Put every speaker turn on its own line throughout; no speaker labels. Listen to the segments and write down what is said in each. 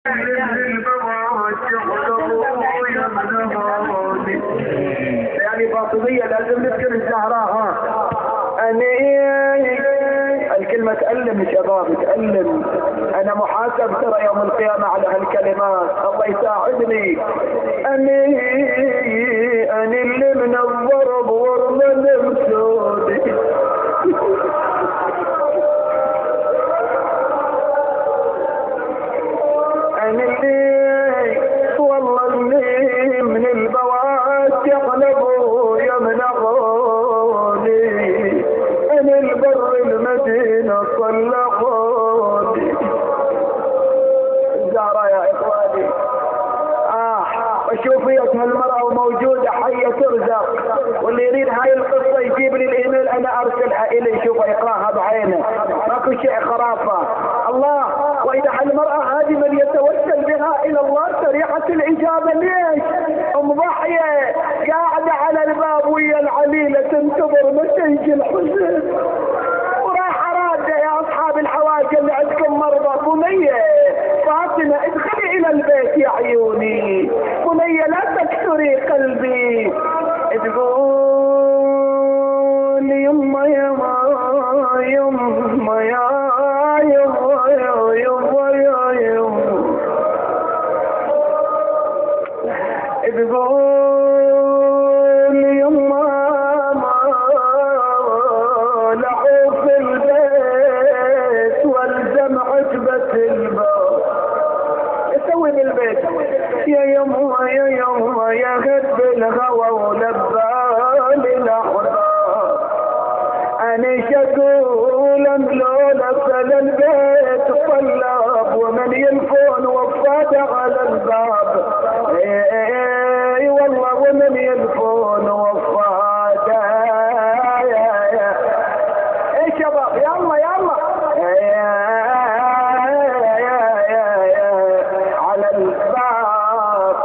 يعني فاطمية لازم نذكر الزهراء. ها الكلمة تألم شباب، تألم. انا محاسب ترى يوم القيامة على هالكلمات، الله يساعدني. اني اللي من الضرب والظلم سودي. والله اللي من البوات يغلبوا يمنعوني، انا البر المدينة صلحوني. الزهرة يا اخواني. وشوفية هالمرأة وموجودة حية ترزق، واللي يريد هاي القصة يجيب لي الايميل انا ارسلها الي، شوف يقراها بعينه، ماكو شيء خرافة. الله. واذا هالمرأة هذه من يتوسل بها الى الله سريعة الاجابة. ليش؟ مضحية قاعدة على الباب ويا العليلة تنتظر متى يجي الحسين، وراح رادة يا اصحاب الحواجة اللي عندكم مرضى. بنية فاطمة ادخلي الى البيت يا عيوني، بنية لا تكسري قلبي. تقول يما يما يما يا يما يا يما يا يما. تقول يما ما لعوف البيت والزم عتبة الباب. اسوي بالبيت يا يما يا يما يا غد الهوى ولبال الاحباب. انا شكول ملولة فل البيت طلاب، ومن يلفون وفاد على الباب. اي والله ومن يلفون وفاد. اي شباب يلا يلا على الباب.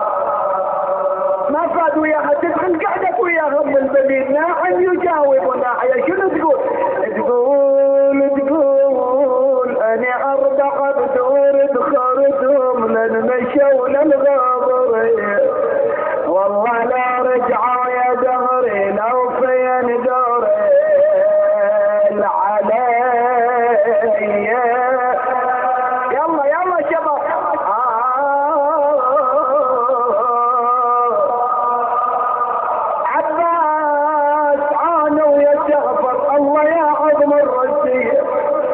ما فاد وياها تدخل قعدت وياهم البليد ناعم يجاوب ناعية. شنو تقول؟ تقول انا اربع بدور دخلتهم لن مشوا للغابرية، والله لا رجعوا يا دهري لو فين دوري علي. يلا يلا شباب. عباس عانوا يا جعفر، الله يا عظم الرزية.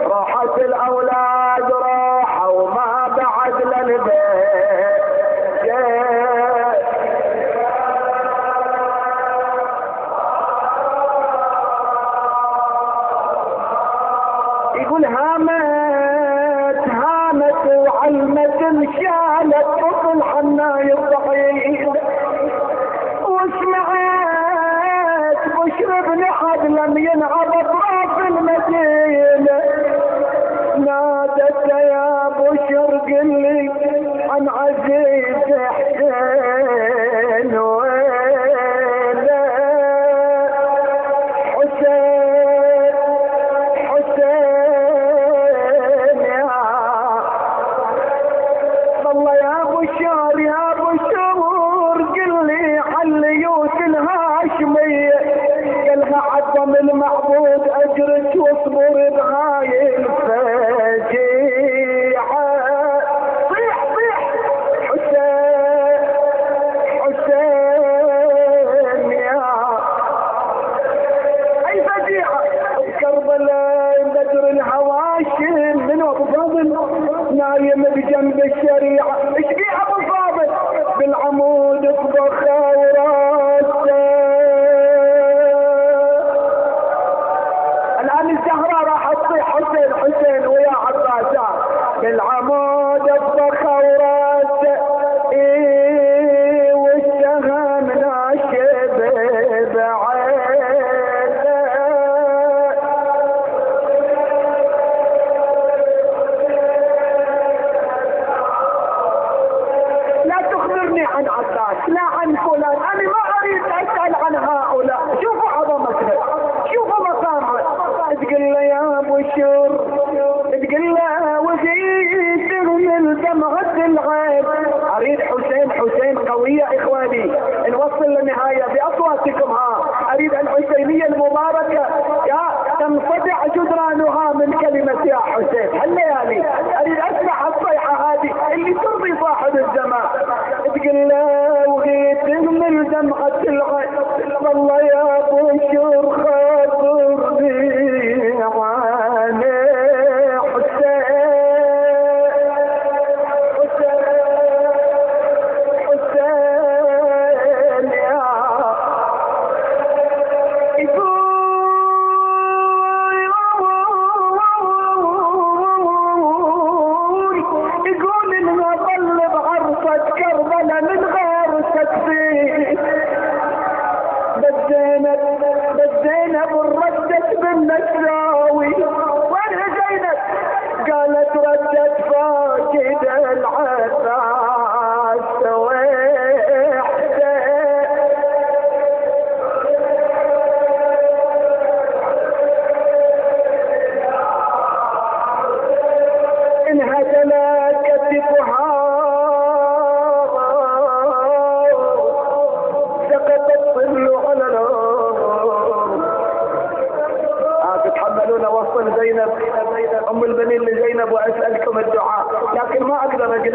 راحت الاولاد راحوا ما بعد للبيت. يقول هامت وعلمت انشالت طفل حناي الضحيل، وسمعت بشر بن حد لم ينعب اطراف المدينة. نادت يا بشر قل لي عن عزيز حسين وين حسين. حسين يا والله يا بشار يا بشار قل لي عليوت الهاشمية. قالها عظم المعبود اجرك واصبر بهاي الفجيعة. صيح صيح حسين حسين يا اي فجيعة. كربلاء بدر الهواشم من ابو فاضل نايم بجنب الشريعة. ايش في ابو فاضل بالعمود اطبخه وراسه. الان الزهراء راح تصيح حسين حسين ويا عباسة بالعمود اطبخه وراسه. والسهم ناشب بعينه. لا تخبرني عن عباس لا عن فلان، انا ما اريد اسال عن هؤلاء. شوفوا عظمتها شوفوا مقامها. تقول له يا بشر تقول له وزيد من دمعة العين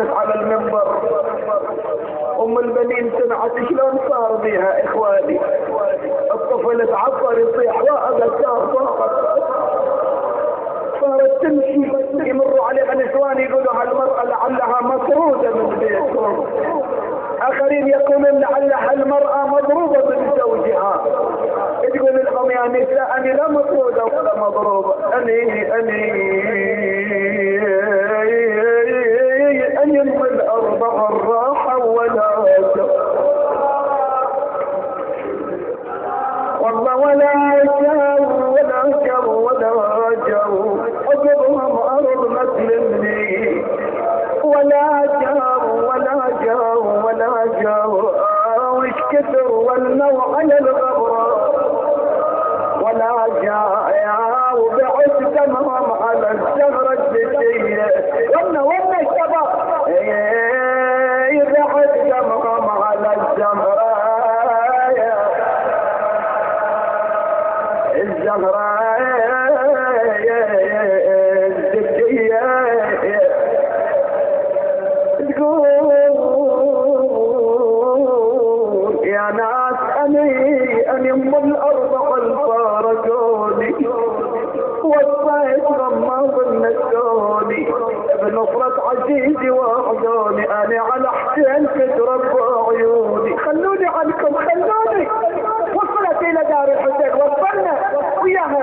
جالس على المنبر. ام البنين سمعت شلون صار بها اخواني. الطفل تعصر يصيح واقف صارت تمشي. يمروا عليها نسوان يقولوا هالمرأة لعلها مطرودة من بيتهم. اخرين يقولون لعلها المرأة مضروبة من زوجها. تقول لهم يا نساء اني لا مطرودة ولا مضروبة، اني من الارض الراحة ولا والله ولا جو اقرهم ارض مثلني ولا جو وش كثر والنوع على الغبرة ولا جاء وبعد دمهم على الزهرة الزكية. وانا الشباب بعد دمهم على الزهرة الزكية. تقول يا ناس اني ام الارض الفارقوني والصيد غماض النسوني بنصرة عزيزي واحضوني انا على حسين تتربى عيوني. خلوني عنكم خلوني. وصلت الى دار الحسين وصلنا وياها.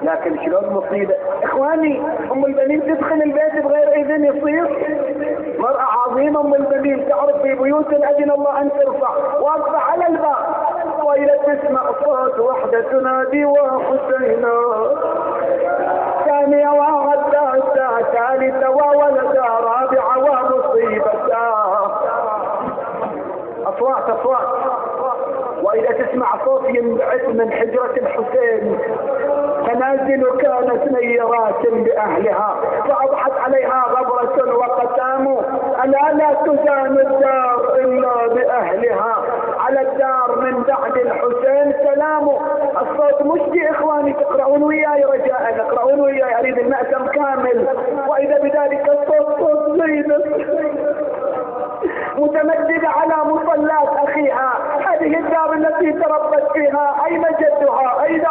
لكن شلون مصيبة اخواني. ام البنين تدخل البيت بغير اذن يصير مرأة عظيمة. ام البنين تعرف في بيوت الاذن الله ان ترفع واقفة على الباب وإذا تسمع صوت وحدة تنادي وحسينا ثانية وغدا ثالثة وولدا رابعة ومصيبتا. اصوات واذا تسمع صوت ينبعث من حجرة الحسين. تنازل كانت نيرات باهلها فاضحت عليها غبرة وقتام. الا لا تزان الدار الا باهلها على الدار من بعد الحسين سلام. الصوت مشتي اخواني تقرؤون وياي رجاء اقرؤون وياي اريد المأثم كامل. واذا بذلك الصوت صوت زينب متمددة على مصلات اخيها. هذه الدار التي تربت فيها اين جدها اين